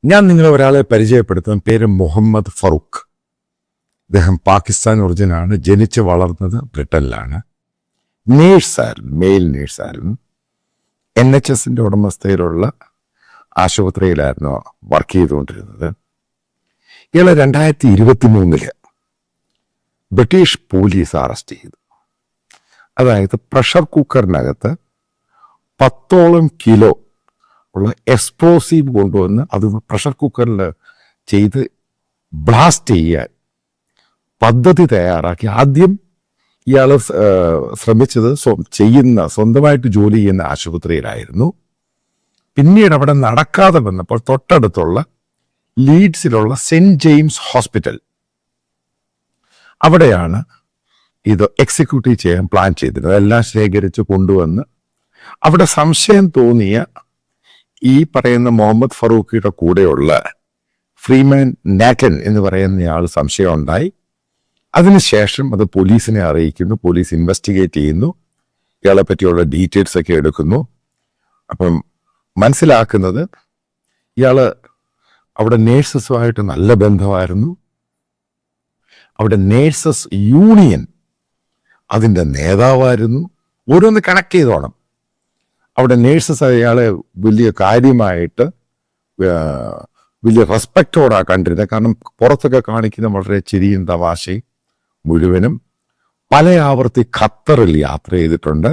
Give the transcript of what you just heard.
ഞാൻ നിങ്ങളെ ഒരാളെ പരിചയപ്പെടുത്തുന്ന പേര് മുഹമ്മദ് ഫറൂഖ്. അദ്ദേഹം പാകിസ്ഥാൻ ഒറിജിനാണ്. ജനിച്ച് വളർന്നത് ബ്രിട്ടനിലാണ്. നേഴ്സായിരുന്നു, മെയിൽ നേഴ്സായിരുന്നു. NHSന്റെ ഉടമസ്ഥയിലുള്ള ആശുപത്രിയിലായിരുന്നു വർക്ക് ചെയ്തുകൊണ്ടിരുന്നത്. ഇയാളെ 2023 ബ്രിട്ടീഷ് പോലീസ് അറസ്റ്റ് ചെയ്തു. അതായത് പ്രഷർ കുക്കറിനകത്ത് 10ഓളം കിലോ ഉള്ള എക്സ്പ്ലോസീവ് കൊണ്ടുവന്ന് അത് പ്രഷർ കുക്കറിൽ ചെയ്ത് ബ്ലാസ്റ്റ് ചെയ്യാൻ പദ്ധതി തയ്യാറാക്കി. ആദ്യം ഇയാൾ ശ്രമിച്ചത് സ്വന്തമായിട്ട് ജോലി ചെയ്യുന്ന ആശുപത്രിയിലായിരുന്നു. പിന്നീട് അവിടെ നടക്കാതെ വന്നപ്പോൾ തൊട്ടടുത്തുള്ള ലീഡ്സിലുള്ള സെന്റ് ജെയിംസ് ഹോസ്പിറ്റൽ, അവിടെയാണ് ഇത് എക്സിക്യൂട്ടീവ് ചെയ്യാൻ പ്ലാൻ ചെയ്തിരുന്നത്. എല്ലാം ശേഖരിച്ച് കൊണ്ടുവന്ന് അവിടെ സംശയം തോന്നിയ ഈ പറയുന്ന മുഹമ്മദ് ഫറൂഖിയുടെ കൂടെയുള്ള ഫ്രീമാൻ നാറ്റൻ എന്ന് പറയുന്നയാൾ സംശയം ഉണ്ടായി. അതിനുശേഷം അത് പോലീസിനെ അറിയിക്കുന്നു. പോലീസ് ഇൻവെസ്റ്റിഗേറ്റ് ചെയ്യുന്നു. ഇയാളെ പറ്റിയുള്ള ഡീറ്റെയിൽസ് ഒക്കെ എടുക്കുന്നു. അപ്പം മനസ്സിലാക്കുന്നത് ഇയാള് അവിടെ നേഴ്സസുമായിട്ട് നല്ല ബന്ധമായിരുന്നു. അവിടെ നേഴ്സസ് യൂണിയൻ അതിൻ്റെ നേതാവായിരുന്നു. ഓരോന്ന് കണക്ട് ചെയ്തോണം. അവിടെ നേഴ്സസ് അയാളെ വലിയ കാര്യമായിട്ട് വലിയ റെസ്പെക്റ്റോടാണ് കണ്ടിരുന്നത്. കാരണം പുറത്തൊക്കെ കാണിക്കുന്ന വളരെ ചിരിയും തമാശയും മുഴുവനും. പല ആവർത്തി ഖത്തറിൽ യാത്ര ചെയ്തിട്ടുണ്ട്.